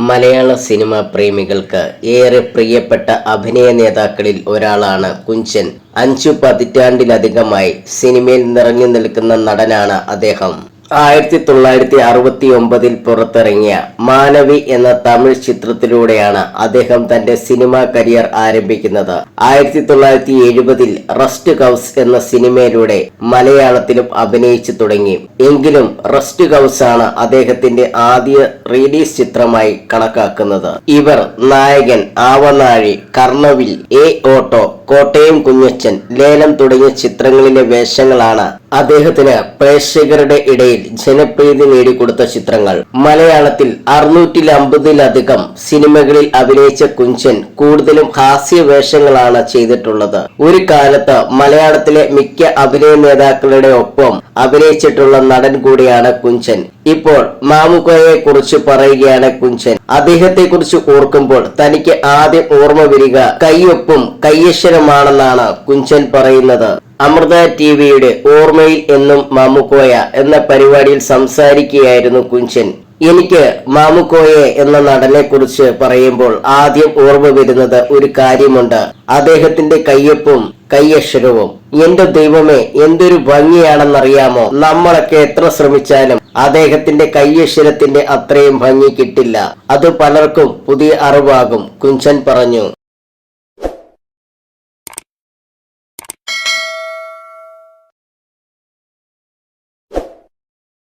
മലയാള cinema പ്രേമികൾക്ക് ഏറെ പ്രിയപ്പെട്ട അഭിനയ നേതാക്കളിൽ ഒരാളാണ് കുഞ്ചൻ. 5 പതിറ്റാണ്ടിലധികമായി സിനിമയിൽ നിറഞ്ഞു നിൽക്കുന്ന നടനാണ് അദ്ദേഹം. 1969 പുറത്തിറങ്ങിയ മാനവി എന്ന തമിഴ് ചിത്രത്തിലൂടെയാണ് അദ്ദേഹം തന്റെ സിനിമാ കരിയർ ആരംഭിക്കുന്നത്. 1970 റസ്റ്റ് ഹൗസ് എന്ന സിനിമയിലൂടെ മലയാളത്തിലും അഭിനയിച്ചു തുടങ്ങി. എങ്കിലും റസ്റ്റ് ഹൗസ് ആണ് അദ്ദേഹത്തിന്റെ ആദ്യ റിലീസ് ചിത്രമായി കണക്കാക്കുന്നത്. ഇവർ നായകൻ, ആവനാഴി, കർണവിൽ, എ ഓട്ടോ, കോട്ടയം കുഞ്ഞച്ചൻ, ലേലം തുടങ്ങിയ ചിത്രങ്ങളിലെ വേഷങ്ങളാണ് അദ്ദേഹത്തിന് പ്രേക്ഷകരുടെ ഇടയിൽ ജനപ്രീതി നേടിക്കൊടുത്ത ചിത്രങ്ങൾ. മലയാളത്തിൽ 650-ലധികം സിനിമകളിൽ അഭിനയിച്ച കുഞ്ചൻ കൂടുതലും ഹാസ്യ വേഷങ്ങളാണ് ചെയ്തിട്ടുള്ളത്. ഒരു കാലത്ത് മലയാളത്തിലെ മിക്ക അഭിനയ നേതാക്കളുടെ ഒപ്പം അഭിനയിച്ചിട്ടുള്ള നടൻ കൂടിയാണ് കുഞ്ചൻ. ഇപ്പോൾ മാമുക്കോയെ കുറിച്ച് പറയുകയാണ് കുഞ്ചൻ. അദ്ദേഹത്തെ കുറിച്ച് ഓർക്കുമ്പോൾ തനിക്ക് ആദ്യം ഓർമ്മ വരിക കയ്യൊപ്പും കയ്യക്ഷരമാണെന്നാണ് കുഞ്ചൻ പറയുന്നത്. അമൃത ടിവിയുടെ ഓർമ്മയിൽ എന്നും മാമുക്കോയ എന്ന പരിപാടിയിൽ സംസാരിക്കുകയായിരുന്നു കുഞ്ചൻ. എനിക്ക് മാമുക്കോയെ എന്ന നടനെ കുറിച്ച് പറയുമ്പോൾ ആദ്യം ഓർമ്മ വരുന്നത് ഒരു കാര്യമുണ്ട്, അദ്ദേഹത്തിന്റെ കയ്യൊപ്പും കയ്യക്ഷരവും. എന്റെ ദൈവമേ, എന്തൊരു ഭംഗിയാണെന്നറിയാമോ? നമ്മളൊക്കെ എത്ര ശ്രമിച്ചാലും അദ്ദേഹത്തിന്റെ കയ്യക്ഷരത്തിന്റെ അത്രയും ഭംഗി കിട്ടില്ല. അത് പലർക്കും പുതിയ അറിവാകും, കുഞ്ചൻ പറഞ്ഞു.